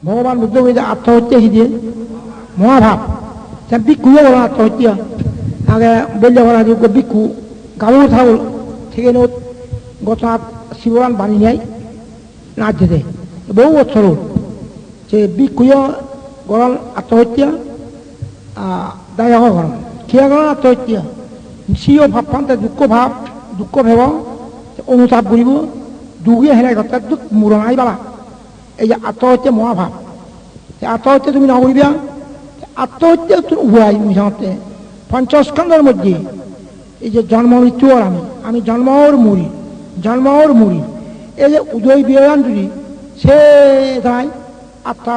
ভগবান বুদ্ধ বলছে আত্মহত্যা কি দিয়ে মহাভাব ভিক্ষুও বলো আত্মহত্যা আগে বললে বলা যে ভিক্ষু গালু থাকল থেকে গত শিবরান বাণী নেয় নাচ যেতে বহু বছর যে ভিক্ষুও গরম আত্মহত্যা দায় গরম খেয়া গরম আত্মহত্যা সিও ভাব পান্তে দুঃখ ভেব অনুতাপ করিব দুগে হেলাই কথা দুঃখ মুরঙাই বালা এই যে আত্মহত্যা মহাভাব আত্মহত্যা তুমি নকরিবা আত্মহত্যা তুমি উভয় মুঝাতে পঞ্চস্কন্ধের মধ্যে এই যে জন্ম মৃত্যু আর আমি জন্মর মরি এই যে উদয় বিয়ন যদি সে তাই আত্মা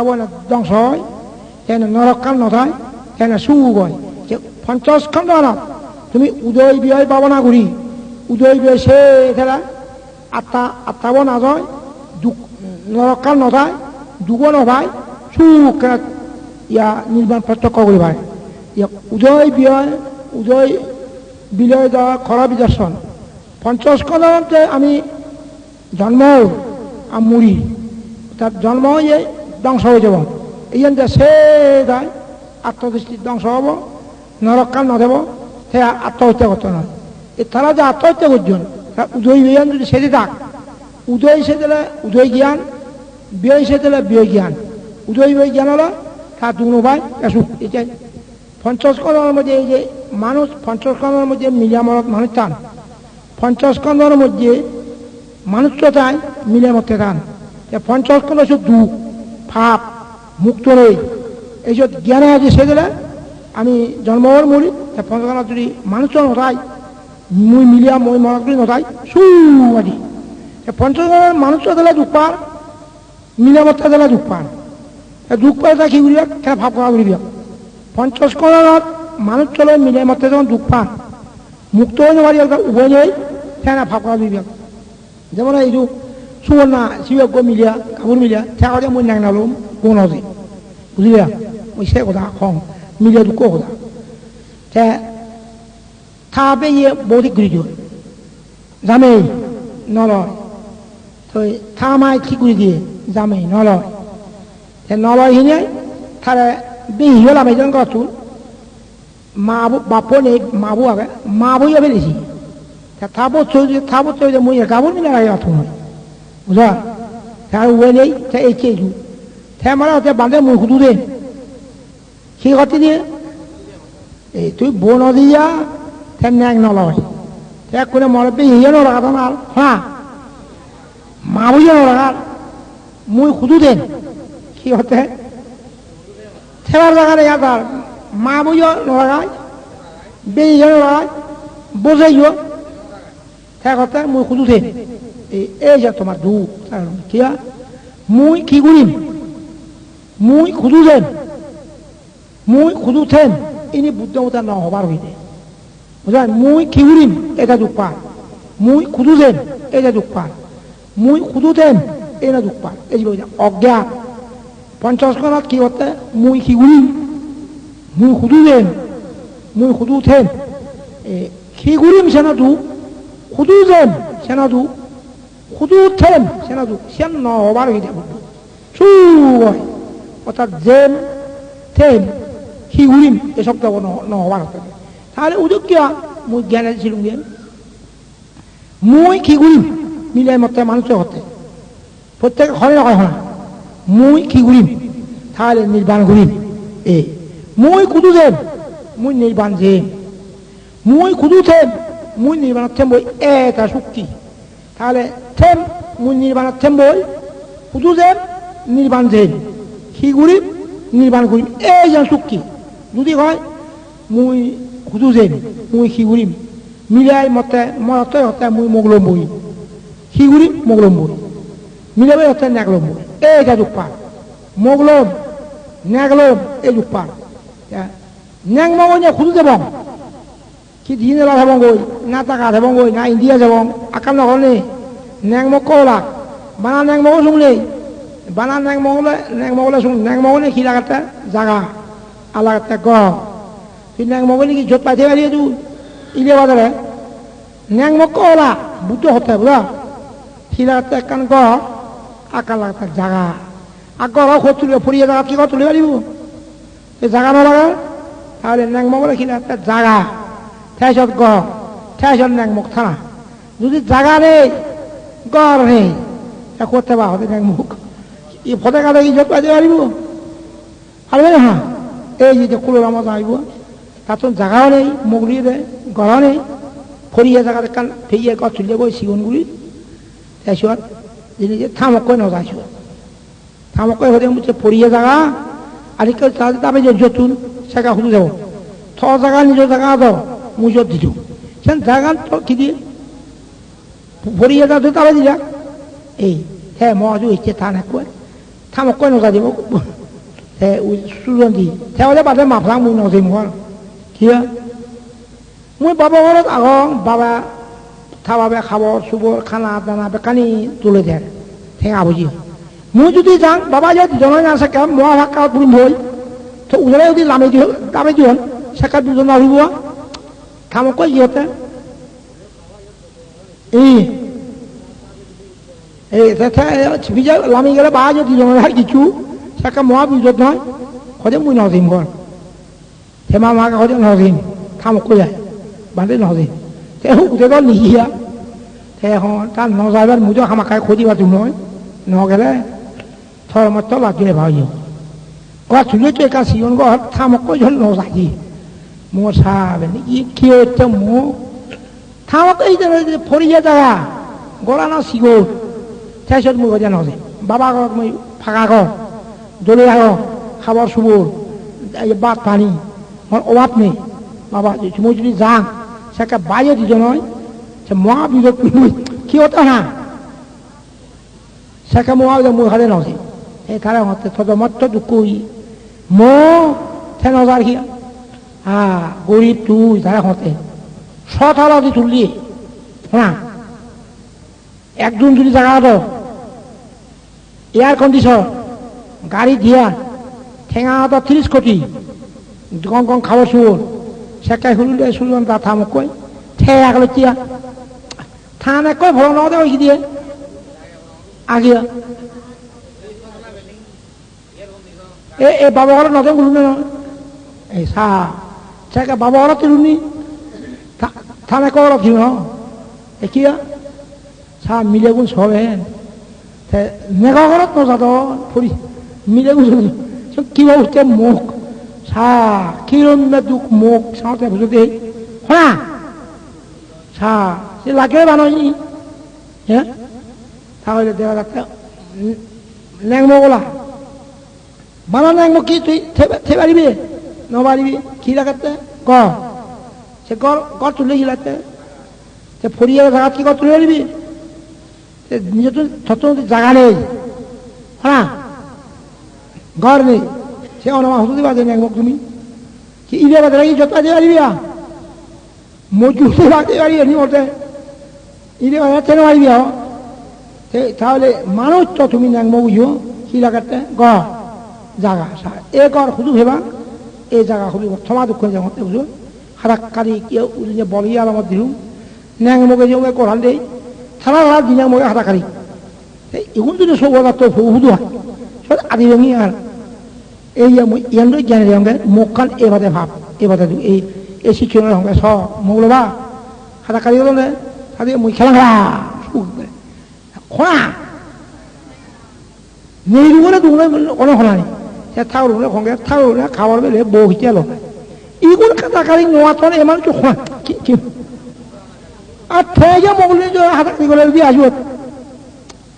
ধ্বংস হয় কেন নরকাল নথায় কেন সুখ হয় যে পঞ্চস্কন্ধ তুমি উদয় বিয় পাবনা করি উদয় বিয় সে খেলা আত্মাব না যায় নরকাল নথায় দুগ নভায় সুখ ইয়া নির্বাণ প্রত্যক্ষ করিবাই উদয় বিলয় দেওয়া খরা বিদর্শন পঞ্চস্কন্ধে আমি জন্ম আর মুড়ি তার জন্ম হয়ে ধ্বংস হয়ে যাব এই সে যায় আত্মদৃষ্টি ধ্বংস হব নরকাল নদেব সে আত্মহত্যা করতে নয় তারা যে আত্মহত্যা করছেন উদয় বিজ্ঞান যদি সেজে থাক উদয় সে দিলে উদয় জ্ঞান ব্যয় সে দিলে ব্যয় জ্ঞান উদয় ব্যয় জ্ঞান হলো তার দুনো ভাই সুখ এটাই পঞ্চস্কন্ধের মধ্যে এই যে মানুষ পঞ্চস্কন্ধের মধ্যে মিলিয়ামত মানুষ টান পঞ্চস্কন্ধের মধ্যে মানুষটা চায় মিলিয়ামতে টান পঞ্চস্কন্ধ সব দুঃখ ভাব মুক্ত নেই এইসব জ্ঞানে আছে সে দিলে আমি জন্মর মরি পঞ্চস্কন্ধ যদি মানুষটা নথায় মুই মিলিয়া মই মরকলি নথায় সুদি পঞ্চস্কন্ধের মানুষটা দিলে দুঃখ পার মিলিয়ামতটা দিলে দুঃখ পার দুঃখ পায় তা কি করিবা কেন ভাব করা করিবা পঞ্চস্কন্ধত মানুষ চলে মিলিয়ে মতে যখন দুঃখ পান মুক্ত হয়ে যাওয়ার উভয় নেই কেন ভাব করা করিবা যেমন এই যে সুবর্ণা শিবজ্ঞ মিলিয়া কাপড় মিলিয়া ঠেকা মই নাংনালো কোন আছে বুঝলিয়া ওই সে কথা খং মিলিয়া দুঃখ কথা থাপে ইয়ে বৌদ্ধিক গৃহ জামেই নলয় তো থামায় কি করে দিয়ে জামেই নলয় নলয় হিনে তারে বিহিও লামাইজন গত মা বাপো নেই মাবু আগে মা বই বেরিয়েছি থাবো চলে মই কাপড় মিলে লাগে অর্থ নয় বুঝা তার উয়ে নেই এই চেয়েছু মারা হতে বাঁধে মুখ দূরে সে কথা দিয়ে এই তুই বোন দিয়া ন্যাক নলয় এক করে মরবে ইয়ে নলাগাত আর হ্যাঁ মা বইয়া নলাগার মুই খুদু দেন কি হতে থেবার জায়গার ইয়ার মা বইও নলাগায় বেইয়ে নলাগায় বোঝাইও ঠেকতে মুই খুদু দেন এই যে তোমার দুঃখ কিয়া মুই কি করিম মুই খুদু দেন মুই খুদু থেন ইনি বুদ্ধমতা ন হবার হইতে বুঝলেন মুই কি করিম এটা দুঃখ পার মুই খুদু দেন এটা দুঃখ পার মুই খুদু দেন এটা দুঃখ পার এই যে অজ্ঞান পঞ্চস্কন্ধত কি হতে মুই কি করিম মুই খুদু দেন মুই খুদু থেন কি করিম সেনা দু খুদু দেন সেনা দু খুদু থেন সেনা দু সেন ন হবার হইতে বুদ্ধ সু হয় অর্থাৎ জেন থেন কি করিম এসব দেব ন হবার হতে তাহলে উদ্যোগ কিয়া মুই জ্ঞান ছিল মুই কি করিম মিলাই মতে মানুষের হতে প্রত্যেক হরে নয় হয় মুই কি করিম তাহলে নির্বাণ করিম মুই কুদু দেন মুই নির্বাণ যেম মুই কুদু থেম মুই নির্বাণ থেম বই এটা শক্তি তাহলে থেম মুই নির্বাণ থেম বই কুদু দেন নির্বাণ যেম কি করিম নির্বাণ করিম এই যেন শক্তি যদি হয় মুই কুদু দেন মুই কি করিম মিলাই মতে মরতে হতে মুই মগলম বই কি করিম মগলম বই মিলাবে হতে ন্যাগলম বই এইটা দুঃখ পার মগলম ন্যাগলম এই দুঃখ পার ন্যাং মগল নিয়ে খুদু দেব কি দিনে লাভ হবং গই না টাকা দেবং গই না ইন্ডিয়া যাব আকাম নগর নেই ন্যাং মগ কলা বানা ন্যাং মগল শুনলে বানা ন্যাং মগলে শুন ন্যাং মগলে কি লাগাতে জাগা আলাগাতে গহ তুই ন্যাং মগলে কি জোট পাইতে পারি তুই ইলে বাজারে ন্যাং মগ কলা বুদ্ধ হতে বুঝা কি লাগাতে কান গহ আকার লাগাতে জাগা আগৰ তুলিব ফৰিয়া জাগাত কি তুলিব দিব এই জাগা নলগা তাহলে ন্যাংমো বলে কিনা একটা জাগা ঠেসত গড় ঠেসত ন্যাংমুখ থানা যদি জাগা নেই গড় নেই তা করতে পারো ন্যাংমুখ এই ফতে কালে ইজত পাইতে পারিব পারবে না হ্যাঁ এই যে কুলোর মতো আইব তার তো জাগাও নেই মুগলি দেয় গড় নেই ফরিয়া জাগা কান ফেইয়া গড় তুলিয়ে বই সিগুনগুলি তাৰপিছত যে থামকৈ নজাইছো থামকৈ হতে মুছে ফৰিয়া জাগা আলিকাল তাবে যে যতুন সেগা শুধু যাব থ জাগা নিজৰ জাগা দাও মুজত দিছো সেন জাগা কি দিয়ে ফরিয়া জাগা তাবে দিলা এই হ্যাঁ মজু ইচ্ছে থান একবার থামকৈ নজা দিব সুজন্তি তাহলে বাদে মাফলাং মুখ নজে মুখ কি মই বাবা ঘৰত আগং বাবা থাবাবে খাবৰ চুবৰ খানা দানা বেকানি তুলে দেয় ঠেঙা বুঝি মই যদি যাং বাবা যদি জনাই না সেকা মহা ভাক্কা তুমি বই তো উজলে যদি লামে দিও দামে দিও সেকা দুজন আহিব থামকৈ ইহতে এই বিজয় লামি গেলে বা যদি জনাই কিছু সেকা মহা বিজত নহয় সদে মই নজিম ঘর থেমা মাকে সদে নজিম থামকৈ যায় বান্ধে নজিম উঠে নিহিয়া এখন তার নজাইবার মুজো হামাকায় খোঁজি বাতু নয় নগেলে থর মত লাগিলে ভাইও গা চুলে তো একা সিজন গর থামকৈ জন নজাই মো সাবে ই কি হচ্ছে মো থামকৈ এই যে ফরিয়া জায়গা গলা না সিগো তাইছত মই গজা নজে বাবা ঘর মই ফাঁকা ঘর দলে আগ খাবার সুবর বাদ পানি মোর অভাব নেই বাবা মই যদি যাং সেকা বাইরে দিত নয় সে মহাবিজত কি হতো না সেকা মহাবিজত মই হাতে নজে এই তারা হতে থত দুঃখ মো থে নজার কি গরিব তুই তারা হতে শতালা দি তুললি না একজন যদি জায়গা তো এয়ার কন্ডিশন গাড়ি দিয়া ঠেঙা তো 30 কোটি গং গং খাবার শুয়োর সেকাই শুনিলে শুনলাম তা থামকৈ ঠে আগলে চিয়া থান একই ভর নদে ওই দিয়ে আগিয়া এ বাবা ঘর নদে গুলো না এই সা সেকা বাবা ঘর তিলুনি থান একই ঘর ছিল এ কিয়া সা মিলে গুণ সবে মেঘা ঘরত নজাত ফুরি মিলে গুণ কিবা উঠতে মুখ সা কিরণ দুঃখ মুখ সাঁতে বুঝতে হ্যাঁ সা সে লাগে বানাই হ্যাঁ তাহলে দেখা যাচ্ছে ন্যাংমো বলা বানা ন্যাংমো কি তুই থে পারিবি নপারিবি কি লাগাতে গড় সে গড় তুলে গিলাতে সে ফরিয়া জায়গা কি গড় তুলে পারিবি নিজে তো থত জায়গা নেই হ্যাঁ গড় নেই সে অনামা হতে পারে ন্যাংমো তুমি কি ইরে বাদে লাগি যত দিয়ে পারিবি মজুতে বাদে পারি এনি মতে ইরে বাদে তেন পারিবি তাহলে মানুষ তো তুমি ন্যাংমো বুঝো কি লাগাতে গড় জায়গা এ গড় শুধু ভেবা এই জায়গা খুবই ক্ষমা দুঃখ যাতে বুঝো হারাকারি কেউ বলিয়া আমার দিলুম ন্যাংমোকে যে কোরআন দেই থানা রাত দিন ন্যাংমোকে হারাকারি এখন যদি সব তো শুধু হয় সব আদি রঙি আর এই ইয়ান্দ্র জ্ঞানের সঙ্গে মুখখান এবারে ভাব এবারে এই শিক্ষণের সঙ্গে স মৌলবা হাতাকারি হল না তাদের মুই খেলা খেলা খোঁড়া নেই বলে দুগুলো কোনো খোলা নেই থাকর সঙ্গে থাকর খাবার বেলে বউ হিটিয়া লগায় ইগুলো হাতাকারি নোয়া তো এমান তো খোঁড়া কি আর থেকে মৌলি হাতাকারি করে যদি আসব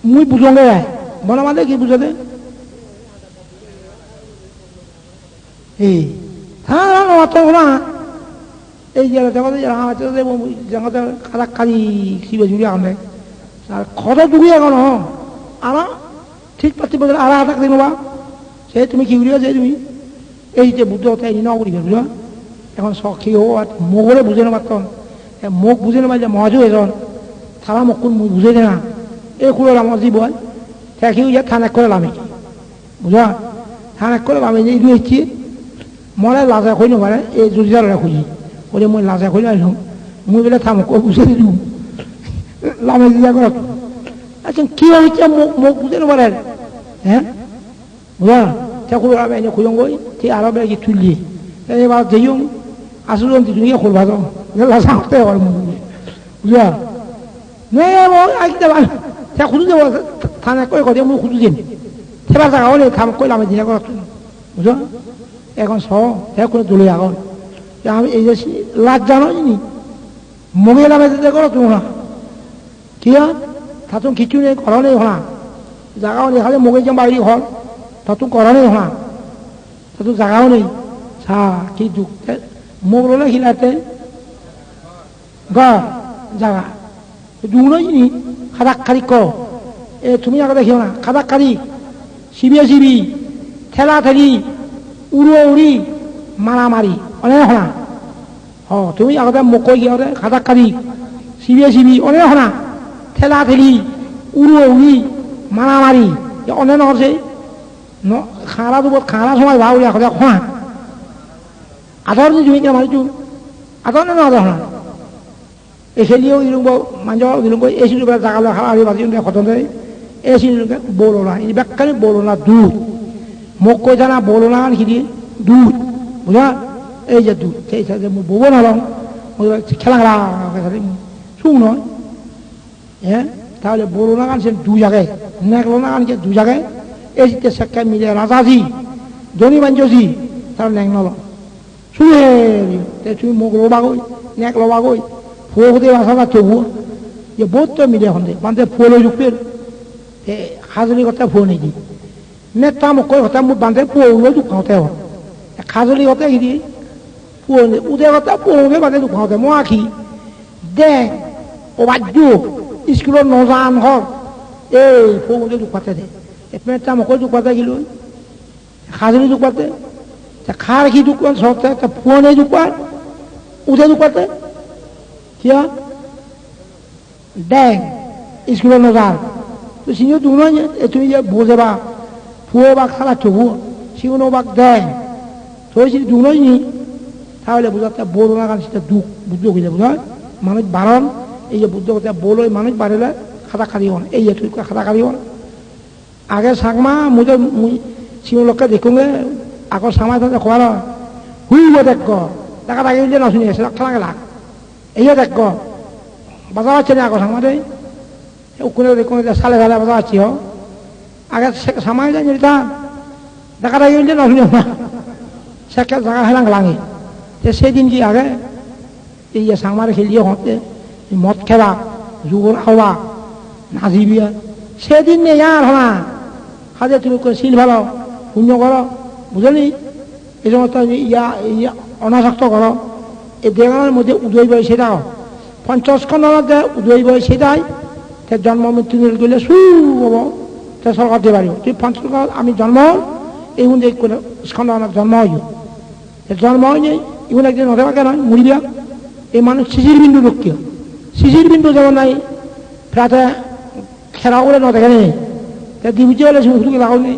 মুই বুঝঙ্গে বনা মানে কি বুঝাতে এই হ্যাঁ অত না এই যে জগতে খারাপ খালি শিবে জুড়ে আনে আর খত ডুবি এখন আর ঠিক পাতি বলে আর হাতাক দিনবা সে তুমি কি উড়িয়া যে তুমি এই যে বুদ্ধ তাই ন করিবে বুঝা এখন সখী হো আর মোগরে বুঝে না পারতন মুখ বুঝে না পারলে মহাজু এজন থালা মুখ মুখ বুঝে দে না এই কুড়ো আমার জীব থেকেও যে থানাক করে লামে বুঝা থানাক করে লামে যে ইদু এসছি মনে লাজা খুঁজ নপারে এই জুরিদার খুঁজি বলে মই লাজা খুঁজে আসুন মুই বলে থামক বুঝে দিলু লামে দিয়া করে আচ্ছা কি হয়েছে মুখ বুঝে নপারে হ্যাঁ বুঝা ঠাকুর এনে খুঁজং গই ঠিক আরো বেড়ে তুললি এবার যেইং আসুন তুমি খুলবা তো গেলা সাঁতে আর বুঝা খুঁজু যাব থানা করে কথা মুখ খুঁজু দিন সেবার জায়গা হলে থাম কইলাম দিনে করা বুঝো এখন স কোনো দলে এখন আমি এই যে লাজ জানো নি মুখে নামে যেতে করো তোমরা কি থাতুন কিছু নেই করা নেই হলা জায়গাও নেই খালি মুখে যেমন বাড়ি ঘর থাতুন করা নেই হলা থাতুন জায়গাও নেই সা কি দুঃখ মুখ রলে খিলাতে ঘর জায়গা দুগুলোই নি খাদাক খারি করো এ তুমি আগে দেখিও না খাদাক খারি শিবিয়ে শিবি ঠেলা ঠেলি উড়ো উড়ি মারামারি অনেক হনা তুমি আগতে মোক গিয়ে খাদাক খারি শিবিয়ে শিবি অনেক হনা ঠেলা ঠেলি উড়ো উড়ি মারামারি অনেক নহরছে খাড়া দুব খাড়া সময় ভাও আগতে খোঁয়া আদর তুমি কে মারিছু আদর না আদর হনা এসেলিও ইরুঙ্গ মাঞ্জ ইরুঙ্গ এসির উপরে জাগালো হাড়ি বাজি খতম দেয় এসির বলো না এই ব্যাখ্যানে বলো না দুধ মোক কই জানা বলো না কি দুধ বুঝা এই যে দুধ সেই সাথে ববো না খেলা খেলা শুন নয় হ্যাঁ তাহলে বলো না গান সে দু জায়গায় নেকলো না গানকে দু জায়গায় এসিতে সেক্কা মিলে রাজাজি ধনী বাঞ্জি তার ন্যাং নল শুয়ে তুমি মোক লোবাগই নেক লোবাগই ফুয়ে হতে আসা তবুও যে বহুত মিলে এখন বান্ধে ফুলে রূপের খাজলি কথা ফুয়ে নেই নে তা মোক কথা মোক বান্ধে পুয়লৈ দুখাওঁতে হয় খাজলি কথা কি দিয়ে পুয় উদে কথা পুয়কে বান্ধে দুখাওঁতে মই আখি দে অবাদ্য স্কুলত নজান হক এই পুয়লৈ দুখাতে দে এপিনে তা মোক দুখাতে গিলো খাজলি দুখাতে খাৰ কি দুখান সবতে পুয়নে দুখান উদে দুখাতে কিয়া ড্যাং স্কুলত নজান তো সিও দুনো তুমি যে বোঝেবা ফুয়ে বা খালা চবু সিগুনো বাক দেয় তো সে দুনোই নি তাহলে বুঝাতে বলো না কারণ সেটা দুঃখ বুদ্ধ হয়ে যাবে বুঝা মানুষ বারণ এই যে বুদ্ধ কথা বলোই মানুষ বাড়লে খাতা খালি হন এই তুই খাতা খালি হন আগে সাকমা মুঝে সিও লোককে দেখুঙ্গে আগর সামাই থাকে খোয়াল হুইব দেখ দেখা তাকে না শুনি এসে খেলা গেলা এই দেখ বাজা আছে না আগর সাকমা দেয় ওখানে দেখুন সালে সালে বাজা আছি হ আগে সামাই যায় যেটা দেখা তাকে না শুনি না সে জায়গা হেলাং লাঙে সেদিন কি আগে এই সাংমারে খেলিয়ে হতে মদ খেলা যুগল হওয়া নাচিবিয়া সেদিন নেই আর হনা হাজে তুমি শিল ভালো শূন্য করো বুঝলি এই সময় ইয়া অনাসক্ত করো এই দেগানের মধ্যে উদয় বই সেটাও 50 খন্ডে উদয় বই সেটাই তার জন্ম মৃত্যু গেলে সু হব তা সরকার দিয়ে পারিব তুই 50 আমি জন্ম এই স্কন্দ জন্ম হইব জন্ম হয়নি এগুলো একদিন নথে কেন মুড়িয়া এই মানুষ শিশির বিন্দু লক্ষ্য শিশির বিন্দু যেমন নাই প্রাতে খেলা করে নথে নেই তা দিবুজি হলে শুধু লাগাও নেই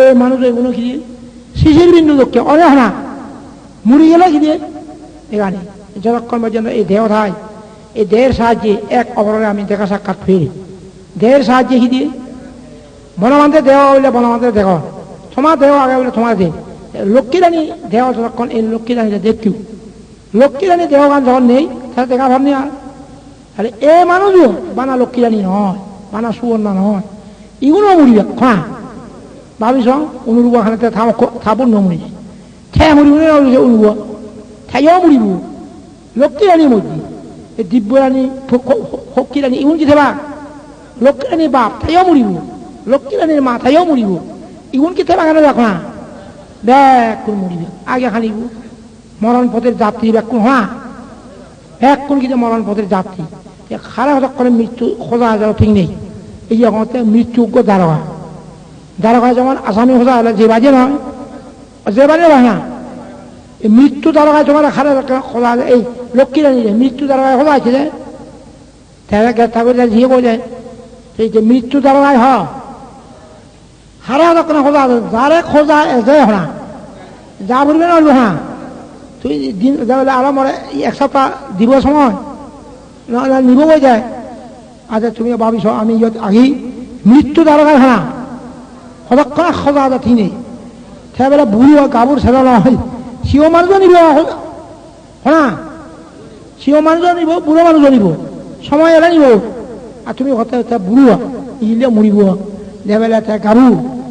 এই মানুষ এগুলো কি দিয়ে শিশির বিন্দু লক্ষ্য অনেক না মুড়ি গেলে কি দিয়ে এখানে যতক্ষণ পর্যন্ত এই দেহ থাই এই দেহের সাহায্যে এক অপরের আমি দেখা সাক্ষাৎ ফিরি দেহের সাহায্যে কি দিয়ে বনমান্তের দেহ হইলে বনমান্তের দেহ তোমার দেহ আগে বলে তোমার দেহ লক্ষ্মী রানী দেহ যতক্ষণ এই লক্ষ্মী রানীটা দেখতেও লক্ষ্মী রানী দেহ গান যখন নেই তাহলে দেখা ভাবনি আর তাহলে এ মানুষও বানা লক্ষ্মী রানী নয় বানা সুবর্ণা নয় এগুলো মরিবে খা ভাবিস অনুরূপ খানে থাপুর নমরি ঠে মরিব অনুরূপ ঠাইও মরিব লক্ষ্মী রানী মরবি এই দিব্য রানী শক্তি রানী এগুলো কি থাবা লক্ষ্মী রানীর বাপ ঠাইও মরিব লক্ষ্মী রানীর মা ঠাইও মরিব এগুলো কি থাবা কেন দেখো না ব্যাক করে মরিবে আগে খানিব মরণ পথের যাত্রী ব্যাক কোন হ্যাঁ ব্যাক কোন কিন্তু মরণ পথের যাত্রী খারাপ হঠাৎ করে মৃত্যু খোঁজা যাওয়া ঠিক নেই এই যে মৃত্যুজ্ঞ দারোগা দারোগা যেমন আসামি খোঁজা হলে যে বাজে নয় যে বাজে হয় না এই মৃত্যু দারোগায় তোমার খারাপ খোঁজা এই লক্ষ্মী রানী মৃত্যু দারোগায় খোঁজা আছে যে তারা গ্রেপ্তার করে ঝিয়ে বোঝে সেই যে মৃত্যু দারোগায় হ হারা যখন খোঁজা যারে খোঁজা এজে হনা যা বলবে না বলবো হ্যাঁ তুই দিন আরো মরে এক সপ্তাহ দিব সময় না নিব বই যায় আচ্ছা তুমি ভাবিস আমি আগেই মৃত্যু দারোগায় হনা সদক্ষণা সজা জাতি নেই সেবেলা বুড়ি গাবুর সেবা নহয় সিও মানুষ নিব হা সিও মানুষ নিব বুড়ো মানুষ নিব সময় এলে নিব আর তুমি হতে বুড়ো ইলে মরিব দেবেলা গাবু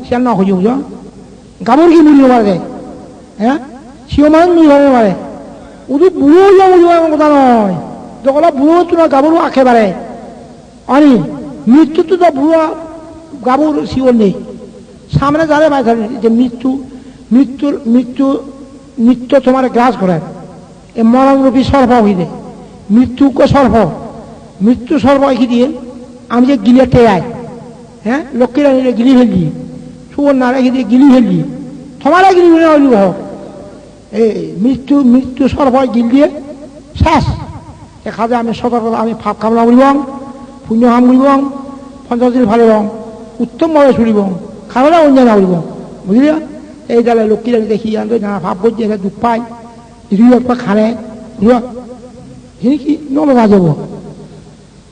সে না খুঁজে বুঝো গাবুর কি মরিব পারে হ্যাঁ সিও মানুষ মরিব পারে ওদের বুড়ো মরিব এমন কথা নয় যখন বুড়ো তোমার গাবুর একেবারে অনি মৃত্যু তো বুড়ো গাবুর শিওর নেই সামনে যারে বাইরে যে মৃত্যু তোমার গ্রাস করে এ মরণরূপী সর্প হইলে মৃত্যুকে সর্প মৃত্যু সর্প কি দিয়ে আমি যে গিলে টেয়াই হ্যাঁ লক্ষ্মী রানীরে গিলি ফেললি সুবর নারায় দিয়ে গিলি ফেললি তোমার গিলি ফেলে হইলি হোক এই মৃত্যু সর্প গিল দিয়ে শেষ এখানে আমি সতর্কতা আমি ফাপ কামনা করিব পুণ্য কাম করিব 50 দিন ভালো উত্তমভাবে চলিব খাওয়া অন্যায় না করিব বুঝলি এই দালে লক্ষ্মী রানী দেখি আনতে না ভাব করছে এটা দুঃখ পাই দুই একবার খানে বুঝলি কি নলজা যাব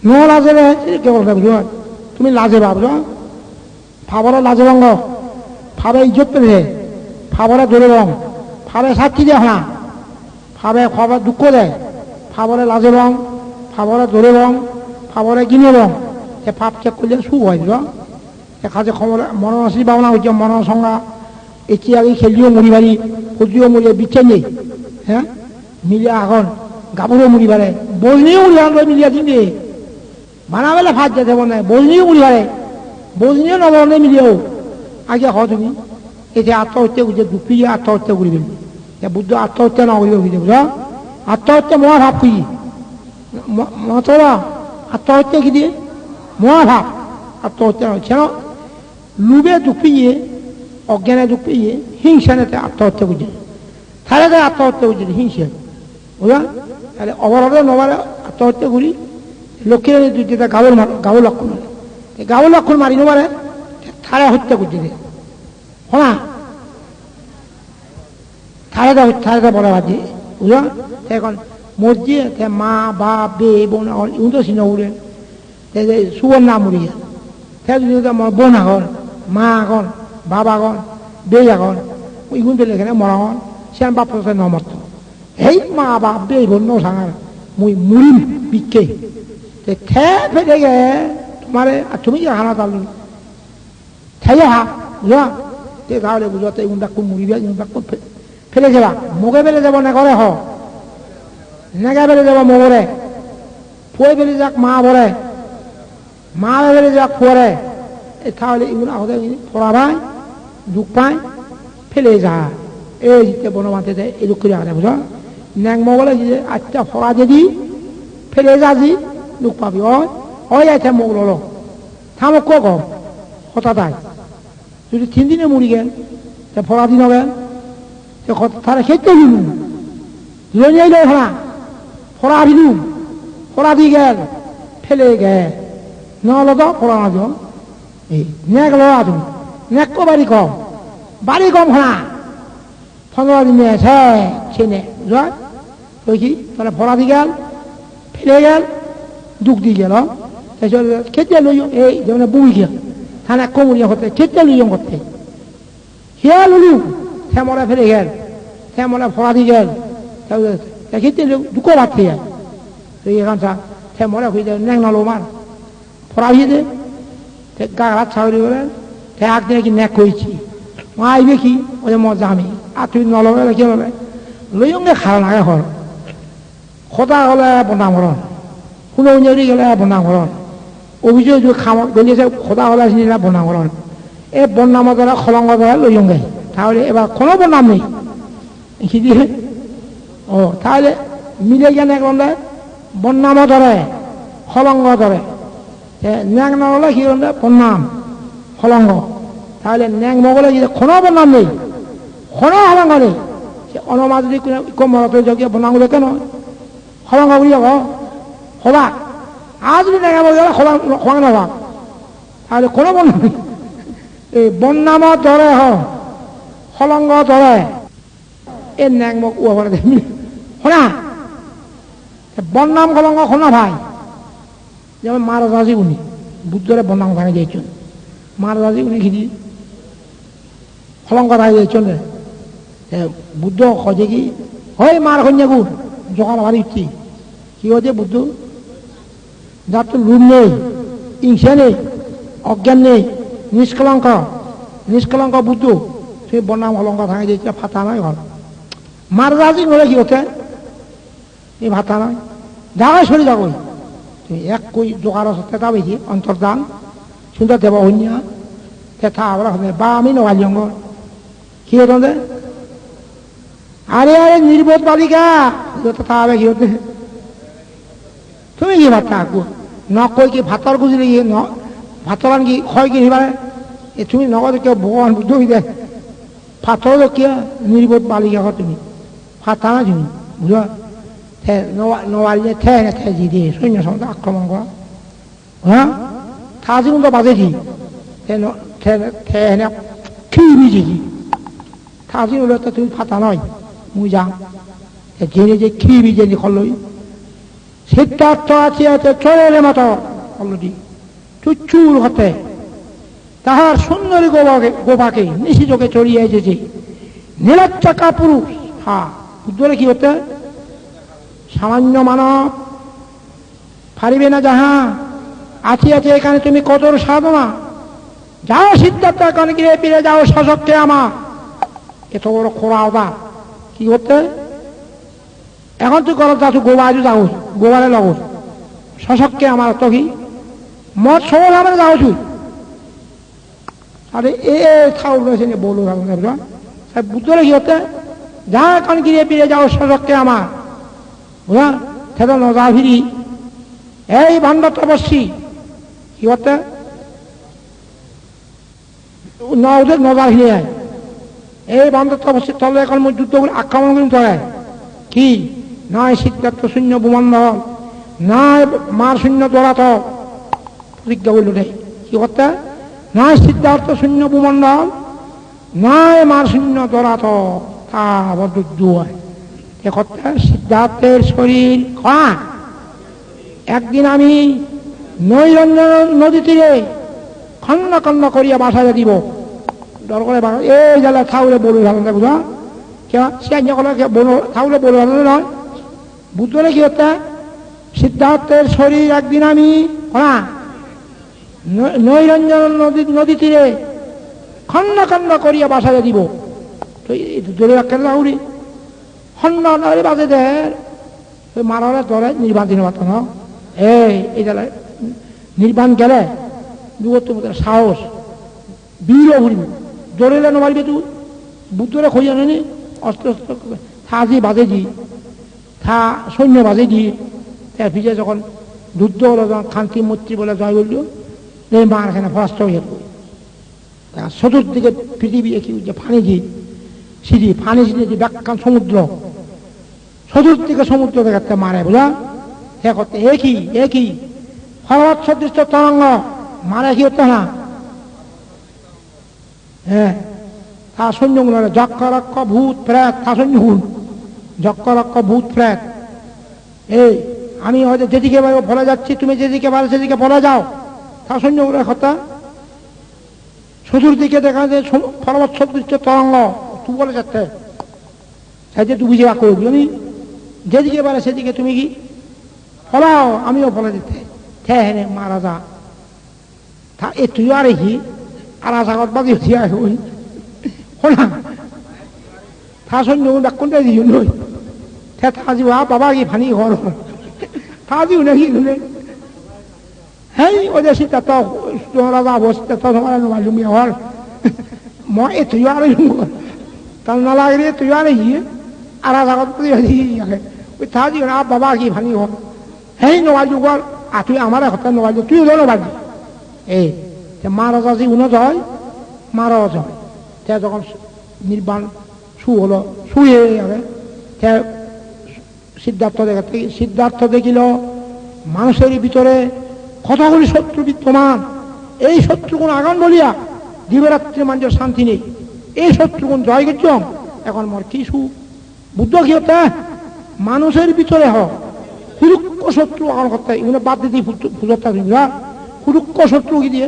নলাজেলে কেবল বুঝল তুমি লাজে ভাবছ ফাবরে লাজে ভঙ্গ ফাবে ইজ্জত পেলে ফাবরে ধরে রং ফাবে সাক্ষী দেয় না ফাবে খাবার দুঃখ দেয় ফাবরে লাজে রং ফাবরে ধরে রং ফাবরে কিনে রং সে ফাপ চেক করলে সু হয় বুঝল এখানে খবর মনসী ভাবনা হচ্ছে মনসংজ্ঞা এটি আগে খেলিও মুড়ি বাড়ি ফুজিও মুড়িয়ে বিচ্ছে নেই হ্যাঁ মিলিয়া এখন গাবুরও মুড়ি বাড়ে বজনিও মুড়ি আনবে মিলিয়া দিনে বানাবেলে ভাত যেতে বলে বজনিও মুড়ি বাড়ে বজনিও নবনে মিলিয়েও আগে হ তুমি এতে আত্মহত্যা করছে দুঃখী আত্মহত্যা করবেন বুদ্ধ আত্মহত্যা না করিব বুঝে বুঝ আত্মহত্যা মহাভাব কি মতবা আত্মহত্যা কি দিয়ে মহাভাব আত্মহত্যা কেন লুবে দুঃখ পেয়ে অজ্ঞানে দুঃখ পেয়ে হিংসানেতে আত্মহত্যা করছে তাহলে আত্মহত্যা করছে হিংসা বুঝা তাহলে অবরোধে নবারে আত্মহত্যা করি লক্ষ্মীর যেটা গাবু লক্ষণ গাবু লক্ষণ মারি নবারে থারে হত্যা করছে হ্যাঁ থারে বড় বাজি বুঝা এখন মসজিদে মা বাপ বে বোন ইউতো চিহ্ন উড়ে সুবর নাম উড়িয়ে বোন আগন মা আগন বাবা আগন বে আগন ইগুন পেলে এখানে মরাগন সেন বাপ নমর্ত এই মা বাপ বে বোন ন সাঙার মুই মুড়িম বিকে ফেলে গে তোমারে তুমি যে হানা তাল থাই হা বুঝা তাহলে বুঝাতে ইগুন ডাক্কু মুড়িবে ইগুন ডাক্কু ফেলে যাবা মুখে ফেলে যাব না করে হ নেগা ফেলে যাব মোগরে ফুয়ে ফেলে যাক মা ভরে মা ফেলে যাক ফুয়ারে তাহলে এগুলো আহতে পড়াবাই দুঃখ পায় ফেলে যা এই জিতে বনমাতে দেয় এই দুঃখ করে আগে বুঝো ন্যাং মোগলে যে আচ্ছা ফড়া যদি ফেলে যা জি দুঃখ পাবি ওই আছে মোগল হলো থামক কম কথা তাই যদি 3 দিনে মরি গেল তা ফড়া দিন হবে তারা খেতে দিলুম লইয়াই লই হলা ফড়া দিলুম ফড়া দি গেল ফেলে গে নহলে তো ফড়া না দিও এই নেক লো আছো নেক কো বাড়ি কম হলা 15 দিনে আছে ছেনে যা ওই কি তাহলে ফড়া দি গেল ফেলে গেল দুঃখ দি গেল খেতে লইও এই যেমন বুই গেল থানা কমুরিয়া হতে খেতে লইও করতে হিয়া লুলু শ্যামলা ফেলে গেল শ্যামলা ফড়া দি গেল খেতে দুঃখ বাড়তে যায় এখানটা শ্যামলা হয়ে যায় ন্যাং নালো মার ফড়া হয়ে দে গা হাত ছাড়ি বলেন এক দিনে কি ন্যাক করেছি মা আইবে কি ওই মজা আমি আর তুই নলবে কি হবে লইয়ঙ্গে খাওয়া লাগে হল সদা হলে বন্ধা মরণ কোনো উঞ্জরি গেলে বন্ধা মরণ অভিযোগ খাওয়া গলিয়েছে সদা হলে চিনিলা বন্ধা মরণ এই বন্যামৰ দ্বারা খলঙ্গ দ্বারা লইয়ঙ্গে তাহলে এবার কোনো বন্যাম নেই কি দিয়ে ও তাহলে মিলে গেলে করলে বন্যাম ধরে খলঙ্গ ধরে ন্যাং নগলে কি করলে বন্যাম খলঙ্গ তাহলে ন্যাং মগলে কি কোনো বন্যাম নেই কোনো খলঙ্গ নেই সে অনমা যদি কম মরতে যজ্ঞ বন্যাগুলো কেন খলঙ্গ বুলি হবা আর যদি ন্যাঙা বলে খোয়াং নবা তাহলে কোনো বন্যাম নেই এই বন্যাম ধরে খলঙ্গ ধরে এই ন্যাং মগ উয়া শোনা বন্যাম খলঙ্গ শোনা ভাই যেমন মহারাজ উনি বুদ্ধরে বন্যাম ভাঙে যাইছেন মহারাজ উনি খিদি হলঙ্কা থাকে চলে বুদ্ধ খোঁজে কি হয় মার কন্যা গুণ জোগাড় ভারী উঠছি কি হচ্ছে বুদ্ধ যার তো লুম নেই হিংসা নেই অজ্ঞান নেই নিষ্কলঙ্ক বুদ্ধ সেই বনাম অলঙ্কা থাকে যে ফাতা নয় ঘর মার রাজি বলে কি হচ্ছে এই ভাতা নয় যাওয়াই সরে যাবো তুমি এক কই জোগাড় তেতা বেশি অন্তর্দান সুন্দর দেব হইয়া তেথা আবার বা আমি নবালি অঙ্গ কি হতে আরে আরে নির্বোধ বালিকা তেথা হবে কি হতে তুমি কি ভাতা আকু ন কই কি ভাতর গুজরে গিয়ে ভাতরান কি ক্ষয় কি নিবারে তুমি নগদ কেউ ভগবান বুদ্ধ দেয় ফাতর কিয়া নির্বোধ বালিকা তুমি ফাতা না তুমি বুঝা নওয়ালিয়ে ঠেনে ঠেজি দিয়ে সৈন্য সঙ্গে আক্রমণ করা হ্যাঁ থাজি তো বাজেছি ঠেনে খিবিছি থাজি হলে তো তুমি ফাতা নয় মুই যাম জেনে যে খিবি জেনে খলই সিদ্ধার্থ আছে চলের মতো অলরেডি চুচুর হতে তাহার সুন্দরী গোপাকে নিশিচোখে চড়িয়ে এসেছে নীলাচ্চাকা পুরুষ হ্যাঁ বুদ্ধরে কি হতে সামান্য মানব পারিবে না যাহা আছে এখানে তুমি কঠোর সাধনা যাও সিদ্ধার্থ এখন গিয়ে ফিরে যাও শাসককে আমার এত বড় খোড়া ওটা কি করতে এখন তুই করো যাচ্ছ গোবাজু যাও গোবারে লগো শাসককে আমার তো কি মত সবল আমার যাও তুই আরে এ খাওয়া রয়েছে বলো বুদ্ধরে কি হতে যা এখন গিয়ে ফিরে যাও শাসককে আমার বুঝা সেটা নজা ফিরি এই ভাণ্ড তপস্বী কি করতে ওদের নজা ফিরে যায় এই ভাণ্ড তপস্বী তলে এখন যুদ্ধ করে আক্রমণ করে চলে কি নয় সিদ্ধার্থ শূন্য ভূমণ্ডল নয় মার শূন্য দৌড়াত প্রতিজ্ঞা বলল রে কি করতে নয় সিদ্ধার্থ শূন্য ভূমণ্ডল নয় মার শূন্য দৌড়াত তা আবার যুদ্ধ হয় সিদ্ধার্থের শরীর একদিন আমি নৈরঞ্জন নদী তীরে খন্ড খন্ড করিয়া বাসায় দিব দর করে এই জায়গা থাউলে বলে ভালো না বুঝা কে থাউলে বলে ভালো নয় বুদ্ধরে কি হতে সিদ্ধার্থের শরীর একদিন আমি নৈরঞ্জন নদী তীরে খন্ড খন্ড করিয়া বাসায় দিব তো দূরে একটা লাউরি হন্ডে বাজে দের মারারে ধরে নির্বাণ দিন পারত না এই জায়গায় নির্বাণ গেলে দুটো সাহস বীর ভুলবি দৌড়েলে নবাড়িবে তুই বুদ্ধরে খোঁজা নেই অস্ত্র থাজি বাজেজি থা সৈন্য বাজেজি তার পিছিয়ে যখন যুদ্ধ হলো যখন খান্তি মৈত্রী বলে জয় বলল এই মা এখানে ফরাস্ত হয়ে গেল চতুর্দিকে পৃথিবী কি যে ফানি জি সিঁড়ি ফানি সিঁড়ি যে ব্যাখ্যান সমুদ্র চতুর্দিকে সমুদ্র দেখাতে মারে বুঝা সে করতে একই ফরওয়ার্ড সদৃষ্ট তরঙ্গ মারে কি হতো না হ্যাঁ তা সৈন্যগুলো যক্ষরক্ষ ভূত প্রেত তা সৈন্যগুণ যক্ষরক্ষ ভূত প্রেত এই আমি হয়তো যেদিকে বলে যাচ্ছি তুমি যেদিকে পারো সেদিকে বলে যাও তা সৈন্যগুলোর কথা চতুর্দিকে দেখা যায় ফরওয়ার্ড সদৃষ্ট তরঙ্গ তুই বলে যাচ্ছে সাইজে তুই বুঝে রাখো বুঝলি যেদিকে পারে সেদিকে তুমি কি ফলাও আমিও বলে দিতে ঠেনে মারা যা তা এ তুই আর কি আর আশাগত বাকি হই হলা থা সৈন্য ডাক্কনটা দিও নই থে থাজি বাবা কি ফানি ঘর থাজিও নাকি নুনে হেই ওদের সীতা তো রাজা অবস্থা তো তোমার মালুমি হল মই এ তুই আর তার না লাগে তুই আর আর আশাগত ওই থাজি না বাবা কি ফানি হল হেই নবাজ গল আর তুই আমার কথা নবাজ তুই ওদের নবাজ এই মারা যাচ্ছি উন্নত হয় মারা যায় তে যখন নির্বাণ হলো শুয়ে যাবে সিদ্ধার্থ দেখিল মানুষের ভিতরে কতগুলি শত্রু বিদ্যমান এই শত্রুগুণ আগান বলিয়া দিবরাত্রি মানুষের শান্তি নেই এই শত্রুগুণ জয় করছম এখন মোর কি বুদ্ধ কি হতে মানুষের ভিতরে হোক হুরুক্ষ শত্রু আগান করতে এগুলো বাদ দিতে পুজোটা হুরুক্ষ শত্রু কি দিয়ে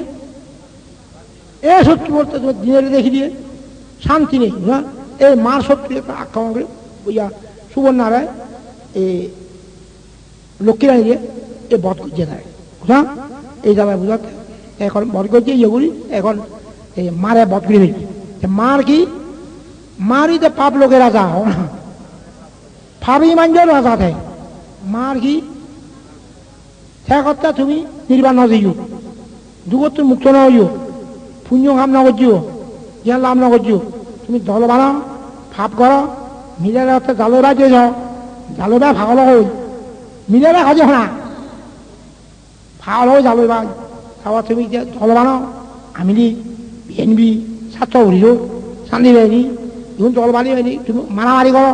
এ শত্রু বলতে দিনের দেখি দিয়ে শান্তি নেই, হ্যাঁ। এই মার শত্রু আক্রমণ করে ইয়া সুবর্ণারায় এই লক্ষ্মীরানীরে এ বধ করছে তাই, বুঝা এই জায়গায় বুঝাতে এখন বধ করছে ইয়েগুলি এখন এই মারে বধ করে ফেলছে। মার কি মারই তো পাপ লোকে রাজা হো না, ভাবি মানজর রাজা থাকে। মার কি সে কথা তুমি নির্বাণ না যাইও, যুগত তুমি মুক্ত না হইও, পুণ্য কাম না করছিও, জ্ঞান লাভ না করছিও, তুমি দল বানাও ভাব করো, মিলে রাতে জালোবা দিয়ে যাও, জালোবা ভাগল হই মিলে রাখা যাও না, ভাগল হয়ে জালোবা তারপর তুমি দল বানাও, আমিলি বিএনপি ছাত্র উঠিও শান্তি বাহিনী এখন দল বানিয়ে বাহিনী তুমি মারামারি করো,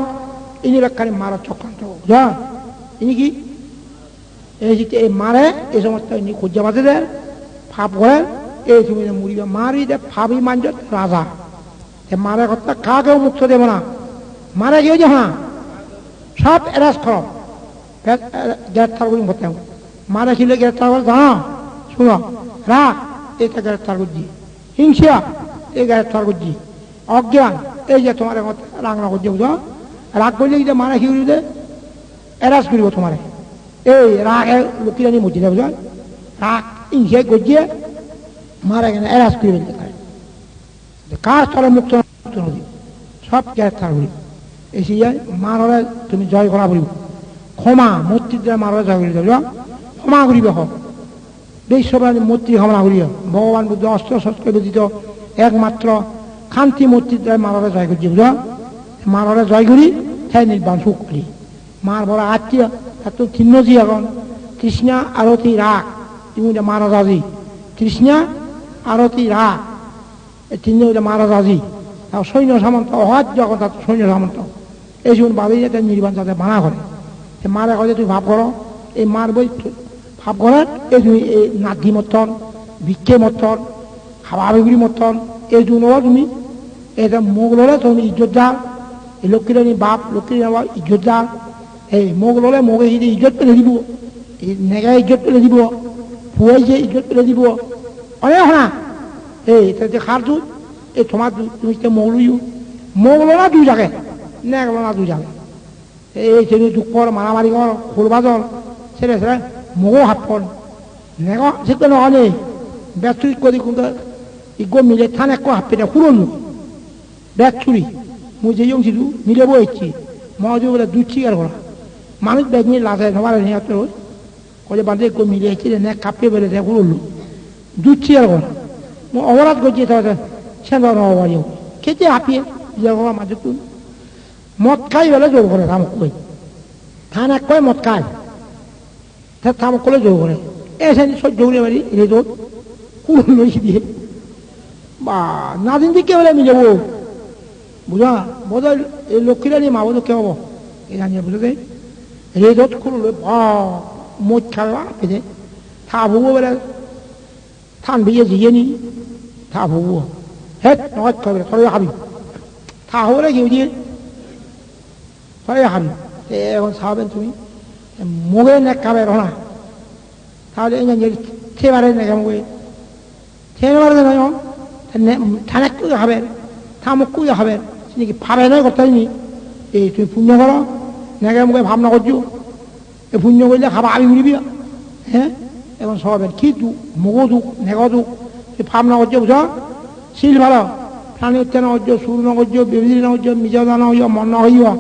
ইনি ব্যাখ্যানি মারার চক্রান্ত বুঝা। ইনি কি এই মারে এই সমস্ত ইনি খুঁজে বাঁচে দেয় ভাব করেন এই তুমি মুড়িবে মারি দে ভাবি মানজ রাজা মারে কথা কাকেও মুক্ত দেব না, মারে গিয়ে যে হ্যাঁ সব এরাজ কর গ্রেফতার করি মতে মারে খিলে গ্রেফতার করে জানো শুনো রাগ এটা গ্রেফতার করছি, হিংসা এই গ্রেফতার করছি, অজ্ঞান এই যে তোমার রাগ না করছে বুঝো, রাগ করলে যে মারে কি করিবে এরাজ করিব তোমারে এই রাগ লক্ষ্মীরানী মূর্তি দেবে বুঝো, রাগ হিংসা গজিয়ে মারা গেলে এরাজ করে ফেলতে পারে, কার স্থলে মুক্ত নদী সব গ্রেফতার করি এসে যায় মারলে তুমি জয় করা বলিব, ক্ষমা মূর্তির দ্বারা মারলে জয় করি দেব, ক্ষমা করিবে হোক বিশ্বপ্রাণী মূর্তি ক্ষমা করিও, ভগবান বুদ্ধ অস্ত্র শস্ত্র ব্যতীত একমাত্র শান্তি মূর্তির দ্বারা মারলে জয় করছি বুঝো, মারলে জয় করি হ্যাঁ নির্বাণ সুখ করি। মার বড় আত্মীয় এত চিহ্নজি এখন কৃষ্ণা আরতি রাগ তুমি মারা যাজি, কৃষ্ণা আরতি রাগ এই তিনজন মারা যাজি, তার সৈন্য সামন্ত অহাত যখন তার সৈন্য সামন্ত এই সময় বাবি যাতে নির্বাণ যাতে মানা করে মারে কাজে তুমি ভাব করো, এই মার বই ভাব করার এই তুমি এই নাধি মতন ভিক্ষে মতন খাওয়া বিগুড়ি মতন এই জন্য তুমি এটা মোগল হলে তুমি ইজ্জত দাও, এই লক্ষ্মীরানী বাপ লক্ষ্মীরানী বাপ ইজ্জত দাও, এই মোগল হলে মোগে যদি ইজ্জত পেলে দিব, এই নেগায় ইজ্জত পেলে দিব, পুয়াই যে ইজ্জত পেলে দিব অনেক না এই যে খার দুধ এই তোমার তুমি মোগলইও মোগল না দুই জায়গায় নেগল না দুই জায়গায় এই ছেলে দুঃখ কর মারামারি কর খোল বাজল ছেড়ে ছেড়ে মোগো হাত পর নেগ সেটা নয় ব্যাচুরি করি কিন্তু ইগো মিলে থান এক হাত পেটে খুলন ব্যাচুরি মুই যে ইংছিলু মিলে বইছি মহাজু বলে দুচ্ছি আর করা মানুষ ব্যাগ নিয়ে লাগায় সবার নিয়ে কয়ে বাঁধে গো মিলে এসেছিল নে কাঁপিয়ে বেড়ে দেখো উঠলো দুচ্ছি আর করা অপরাধ করছি সে বাড়িও খেতে হাঁপিয়ে মাঝে তুল মদ খাই বলে জোর করে থামক কই থান এক কয় মদ খায় থামক করলে জোর করে এসে সহ্য করে বাড়ি রেজোট কুল লইছি দিয়ে বা নাদিন দিকে বলে মিলে বউ বুঝা বোধ এই লক্ষ্মীরানী মা বোধ কে হবো এই জানিয়ে বুঝতে রেজোট খুললো বা মদ খাওয়া পেতে থা ভুবো বলে থান ভিজে জিয়ে নি থা ভুবো হেট নয় খাবে থরে হাবি থা হলে কেউ দিয়ে থরে হাবি এখন খাবেন তুমি মুগে নেক খাবে না তাহলে খেয়ে মারে না মুগে খেয়ে মারে না থানে কুই খাবেন থামক কুই খাবেন নাকি ভাবে নয় করতে নি এই তুমি পুণ্য করো নেগে মুখে ভাবনা করছো এই পুণ্য করলে খাবা আমি উড়িবি হ্যাঁ এখন সবেন কি দুঃখ মুগো দুঃখ নেগ দুঃখ ভাবনা করছো বুঝো শিল ভালো প্রাণী হত্যা না হচ্ছে সুর না করছো বিবৃতি না হচ্ছে মিজাদা না হইয়া মন না হইয়া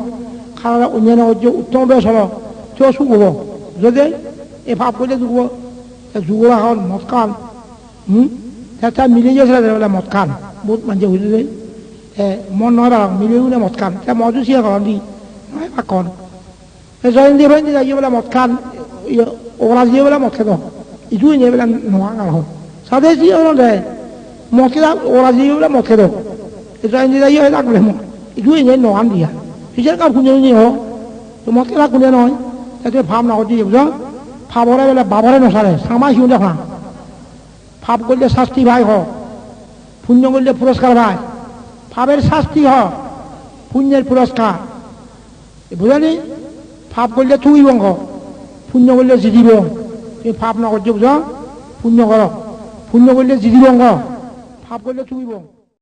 খারাপ অন্য না হচ্ছে উত্তম বেশ হলো কেউ সুখ হবো যদি এ ভাব করলে দুঃখ যুগরা হন মদ খান তা মিলে গেছিল বলে মদ খান বহুত মানুষ হইলে মন নয় মিলেও না মদ খান তা মজুসিয়া করেন দি নয় বা কন জয়ন্তী ফয়ন্তী যাই বলে মদ খান ওরা দিয়ে বলে মদ খেত ইটুই নিয়ে বলে নোয়া আর হন সাথে দিয়ে হলো দেয় মদ খেলা ওরা দিয়ে বলে মদ খেত জয়ন্তী যাই হয় লাগলে মদ ইটুই নিয়ে নোয়ান দিয়া পিছের কাপ খুঁজে নিয়ে হোক তো মদ খেলা খুঁজে নয় তাতে ভাব না করছি বুঝো ভাবরে বলে বাবরে নসারে সামাই সিও দেখা ভাব করলে শাস্তি ভাই হ পুণ্য করলে পুরস্কার ভাই ভাবের শাস্তি হ পুণ্যের পুরস্কার বুঝলি ভাব করলে তুই বঙ্গ পুণ্য করলে জিদিব তুমি ভাব না করছো বুঝো পুণ্য কর পুণ্য করলে জিদিবঙ্গ ভাব করলে তুই বঙ্গ